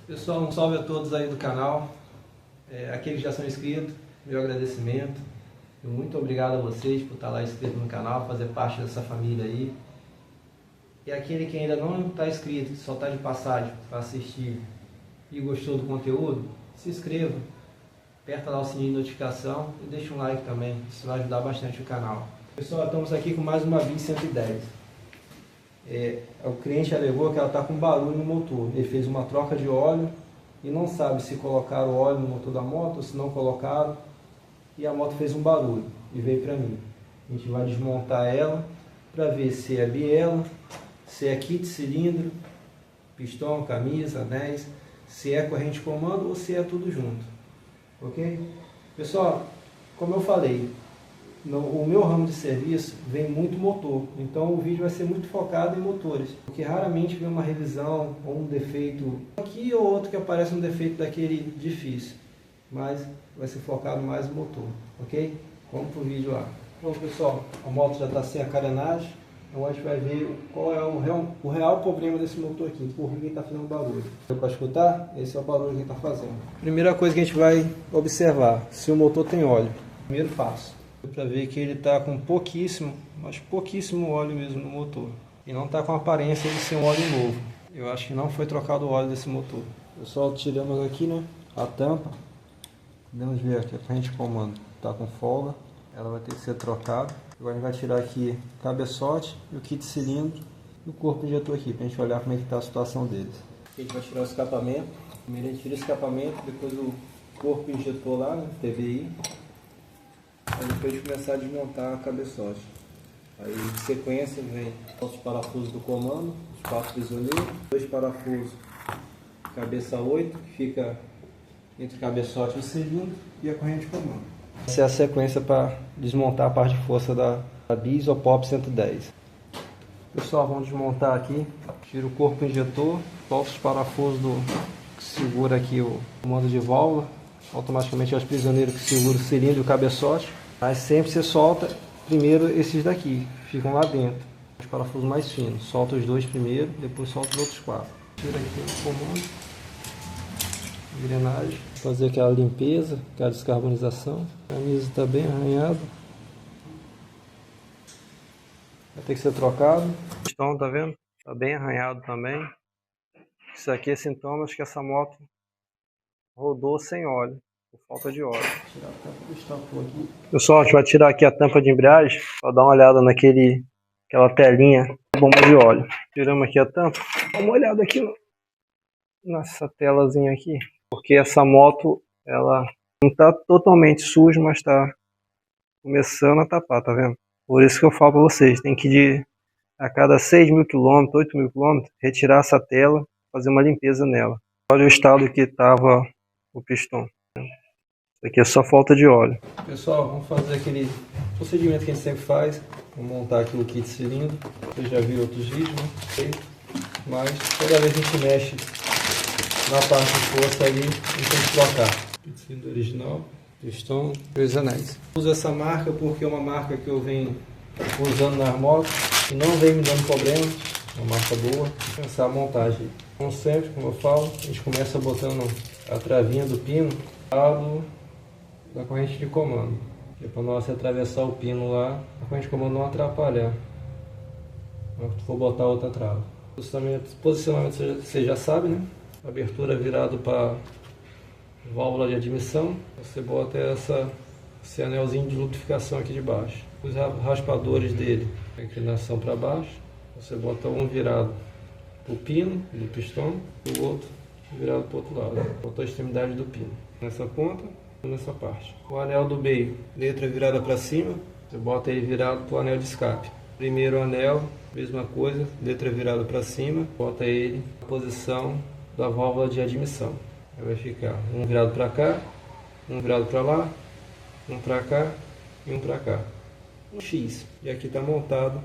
Pessoal, um salve a todos aí do canal, aqueles que já são inscritos, meu agradecimento, muito obrigado a vocês por estar lá inscrito no canal, fazer parte dessa família aí. E aquele que ainda não está inscrito, que só está de passagem para assistir e gostou do conteúdo, se inscreva, aperta lá o sininho de notificação e deixa um like também, isso vai ajudar bastante o canal. Pessoal, estamos aqui com mais uma BIM 110. O cliente alegou que ela está com barulho no motor. Ele fez uma troca de óleo e não sabe se colocaram o óleo no motor da moto ou se não colocaram. E a moto fez um barulho e veio para mim. A gente vai desmontar ela para ver se é biela, se é kit cilindro, pistão, camisa, anéis, se é corrente comando ou se é tudo junto. Ok? Pessoal, como eu falei, o meu ramo de serviço vem muito motor, então o vídeo vai ser muito focado em motores, porque raramente vem uma revisão ou um defeito aqui ou outro que aparece um defeito daquele difícil, mas vai ser focado mais no motor, ok? Vamos pro vídeo lá. Bom pessoal, a moto já está sem a carenagem, então a gente vai ver qual é o real problema desse motor aqui, por que ele está fazendo barulho. Para escutar, esse é o barulho que ele está fazendo. Primeira coisa que a gente vai observar, se o motor tem óleo. Primeiro passo. Para ver que ele está com pouquíssimo óleo mesmo no motor. E não está com a aparência de ser um óleo novo. Eu acho que não foi trocado o óleo desse motor. Pessoal, tiramos aqui, né, a tampa. Podemos ver aqui a corrente de comando está com folga. Ela vai ter que ser trocada. Agora a gente vai tirar aqui o cabeçote e o kit cilindro e o corpo injetor aqui, para a gente olhar como é que está a situação deles. Aqui a gente vai tirar o escapamento. Primeiro a gente tira o escapamento, depois o corpo injetor lá, né, TVI. Aí depois de começar a desmontar a cabeçote. Aí em sequência vem os parafusos do comando, os 4 prisioneiros, 2 parafusos cabeça 8, que fica entre o cabeçote e o cilindro, e a corrente de comando. Essa é a sequência para desmontar a parte de força da BIM Isopop 110. Pessoal, vamos desmontar aqui. Tira o corpo injetor, solta os parafusos que segura aqui o comando de válvula. Automaticamente é os prisioneiros que seguram o cilindro e o cabeçote. Mas sempre você solta primeiro esses daqui, ficam lá dentro. Os parafusos mais finos. Solta os 2 primeiro, depois solta os outros 4. Tira aqui o comando. Engrenagem. Fazer aquela limpeza, aquela descarbonização. A camisa está bem arranhada. Vai ter que ser trocado. O pistão, tá vendo? Está bem arranhado também. Isso aqui é sintomas que essa moto rodou sem óleo, por falta de óleo. Tirar a tampa do estator aqui. Pessoal, a gente vai tirar aqui a tampa de embreagem para dar uma olhada aquela telinha da bomba de óleo. Tiramos aqui a tampa. Dá uma olhada aqui nessa telazinha aqui, porque essa moto ela não está totalmente suja, mas está começando a tapar, tá vendo? Por isso que eu falo para vocês, tem que a cada 6.000 km, 8.000 km, retirar essa tela, fazer uma limpeza nela. Olha o estado que estava o pistão. Isso aqui é só falta de óleo. Pessoal, vamos fazer aquele procedimento que a gente sempre faz. Vamos montar aqui o kit cilindro. Você já viu outros vídeos, né? Mas toda vez que a gente mexe na parte de força ali, a gente tem que trocar. Kit cilindro original, pistão e os anéis. Uso essa marca porque é uma marca que eu venho usando nas motos e não vem me dando problema. Uma marca boa. Vou começar a montagem. Como sempre, como eu falo, a gente começa botando a travinha do pino da corrente de comando. Que é para nós atravessar o pino lá, a corrente de comando não atrapalhar. Quando for botar outra trava. Posicionamento você já sabe, né? Abertura virado para válvula de admissão. Você bota esse anelzinho de lubrificação aqui de baixo. Os raspadores dele, a inclinação para baixo. Você bota um virado para o pino do pistão e o outro virado para o outro lado. Botou a extremidade do pino nessa ponta e nessa parte. O anel do meio, letra virada para cima, você bota ele virado para o anel de escape. Primeiro anel, mesma coisa, letra virada para cima, bota ele na posição da válvula de admissão. Aí vai ficar um virado para cá, um virado para lá, um para cá e um para cá. Um X. E aqui está montado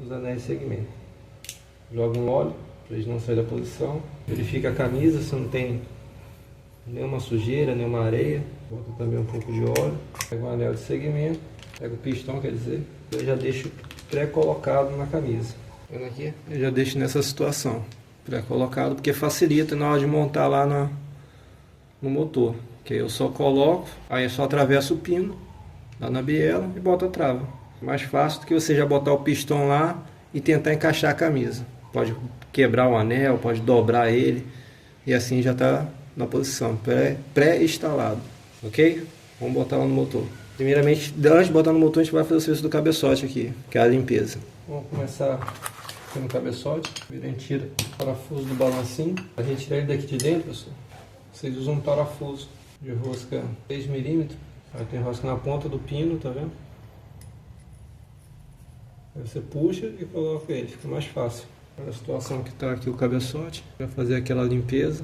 os anéis de segmento. Joga um óleo para eles não saírem da posição. Verifica a camisa se não tem nenhuma sujeira, nenhuma areia. Bota também um pouco de óleo. Pega o anel de segmento, pega o pistão, quer dizer, eu já deixo pré-colocado na camisa. Vendo aqui? Eu já deixo nessa situação. pré-colocado, porque facilita na hora de montar lá no motor. Que eu só coloco, aí eu só atravesso o pino lá na biela e boto a trava. Mais fácil do que você já botar o pistão lá e tentar encaixar a camisa. Pode quebrar o anel, pode dobrar ele e assim já está na posição pré-instalado, ok? Vamos botar lá no motor. Primeiramente, antes de botar no motor, a gente vai fazer o serviço do cabeçote aqui, que é a limpeza. Vamos começar no cabeçote. A gente tira o parafuso do balancinho. Para retirar ele daqui de dentro, pessoal, vocês usam um parafuso de rosca 6 mm. Aí tem rosca na ponta do pino, tá vendo? Aí você puxa e coloca ele, fica mais fácil. Olha a situação que está aqui o cabeçote. Vai fazer aquela limpeza,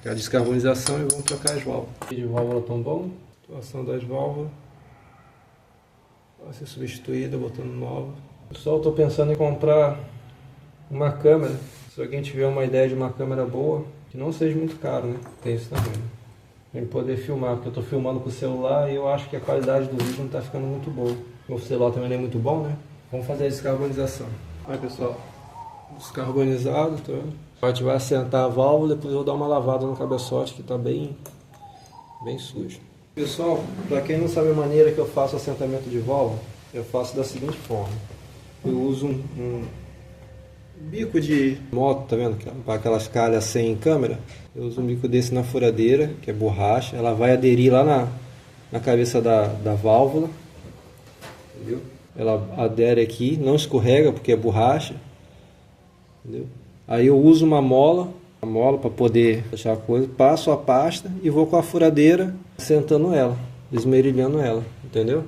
a descarbonização e vamos trocar as válvulas. De válvula tão bom, a situação das válvulas vai ser substituída, botando nova. Pessoal, estou pensando em comprar uma câmera. Se alguém tiver uma ideia de uma câmera boa, que não seja muito caro, né? Tem isso também, né? Para poder filmar, porque eu estou filmando com o celular e eu acho que a qualidade do vídeo não está ficando muito boa. O celular também não é muito bom, né? Vamos fazer a descarbonização. Aí, pessoal, descarbonizado, tá vendo? A gente vai assentar a válvula, depois eu vou dar uma lavada no cabeçote que está bem sujo. Pessoal, para quem não sabe a maneira que eu faço assentamento de válvula, eu faço da seguinte forma. Eu uso um bico de moto, tá vendo? Para aquelas calhas sem câmera. Eu uso um bico desse na furadeira, que é borracha. Ela vai aderir lá na cabeça da válvula. Entendeu? Ela adere aqui, não escorrega porque é borracha. Entendeu? Aí eu uso uma mola para poder deixar a coisa. Passo a pasta e vou com a furadeira sentando ela, esmerilhando ela. Entendeu?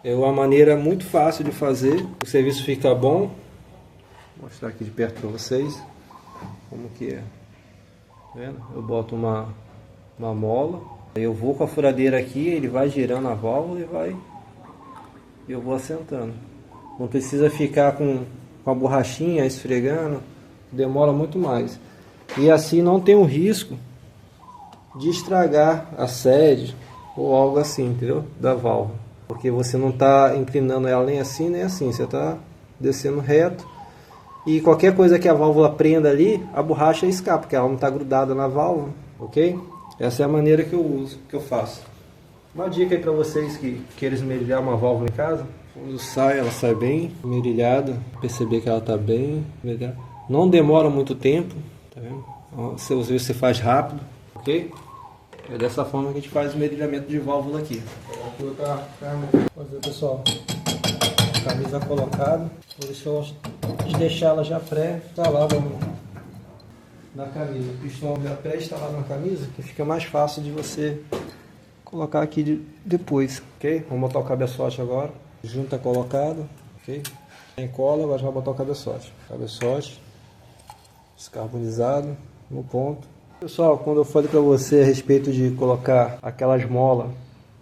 É uma maneira muito fácil de fazer. O serviço fica bom. Vou mostrar aqui de perto para vocês como que é. Tá vendo? Eu boto uma mola, aí eu vou com a furadeira aqui, ele vai girando a válvula e eu vou assentando. Não precisa ficar com a borrachinha esfregando, demora muito mais. E assim não tem o risco de estragar a sede ou algo assim, entendeu? Da válvula. Porque você não está inclinando ela nem assim, você está descendo reto. E qualquer coisa que a válvula prenda ali, a borracha escapa, porque ela não está grudada na válvula, ok? Essa é a maneira que eu uso, que eu faço. Uma dica aí para vocês que querem esmerilhar uma válvula em casa. Quando sai, ela sai bem esmerilhada, perceber que ela está bem esmerilhada. Não demora muito tempo, tá vendo? Às vezes você faz rápido, ok? É dessa forma que a gente faz o esmerilhamento de válvula aqui. Vou colocar pessoal, camisa colocada, vou deixá-la já pré-instalada na camisa. O pistão já pré-instalado na camisa, que fica mais fácil de você colocar aqui depois, ok? Vamos botar o cabeçote agora. Junta colocado, ok? Tem cola, agora já vai botar o cabeçote. Cabeçote descarbonizado no ponto. Pessoal, quando eu falei para você a respeito de colocar aquelas molas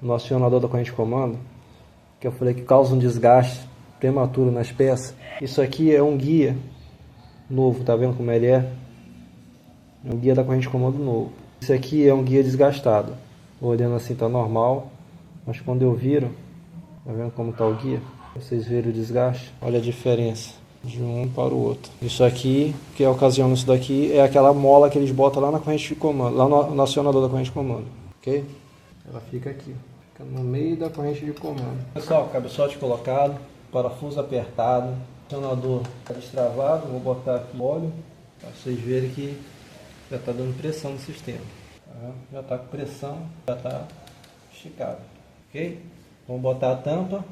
no acionador da corrente de comando, que eu falei que causa um desgaste prematuro nas peças, isso aqui é um guia novo, tá vendo como ele é? É um guia da corrente de comando novo. Isso aqui é um guia desgastado. Olhando assim tá normal, mas quando eu viro, tá vendo como tá o guia? Vocês viram o desgaste? Olha a diferença de um para o outro. Isso aqui, que ocasiona isso daqui, é aquela mola que eles botam lá na corrente de comando, lá no acionador da corrente de comando, ok? Ela fica aqui, fica no meio da corrente de comando. Pessoal, cabeçote colocado, parafuso apertado, acionador destravado. Vou botar aqui óleo para vocês verem que já está dando pressão no sistema. Tá? Já está com pressão, já está esticado, ok? Vamos botar a tampa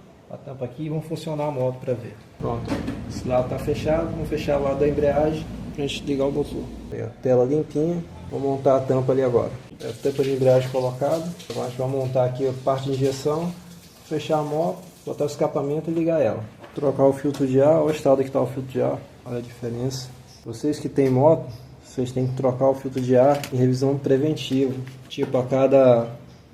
aqui e vamos funcionar a moto para ver. Pronto, esse lado está fechado, vamos fechar o lado da embreagem para a gente ligar o motor. Aí, a tela limpinha, vou montar a tampa ali agora. A tampa de embreagem colocada, agora a gente vai montar aqui a parte de injeção, fechar a moto, botar o escapamento e ligar ela. Trocar o filtro de ar, olha o estado que está o filtro de ar, olha a diferença. Vocês que têm moto, vocês têm que trocar o filtro de ar em revisão preventiva. Tipo, a cada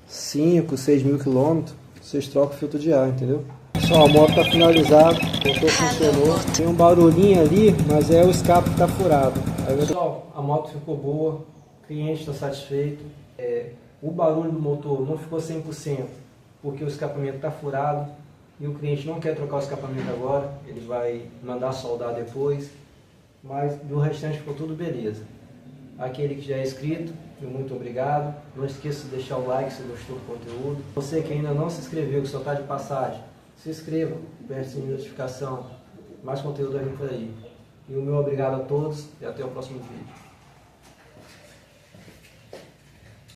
5, 6 mil quilômetros, vocês trocam o filtro de ar, entendeu? Pessoal, a moto está finalizada, o motor funcionou. Tem um barulhinho ali, mas é o escape que está furado. Aí, pessoal, a moto ficou boa, o cliente está satisfeito. O barulho do motor não ficou 100%, porque o escapamento está furado e o cliente não quer trocar o escapamento agora, ele vai mandar soldar depois. mas do restante ficou tudo beleza. Aquele que já é inscrito, meu muito obrigado. Não esqueça de deixar o like se gostou do conteúdo. Você que ainda não se inscreveu, que só está de passagem, se inscreva, aperte o sininho de notificação. Mais conteúdo vai vir por aí. E o meu obrigado a todos e até o próximo vídeo.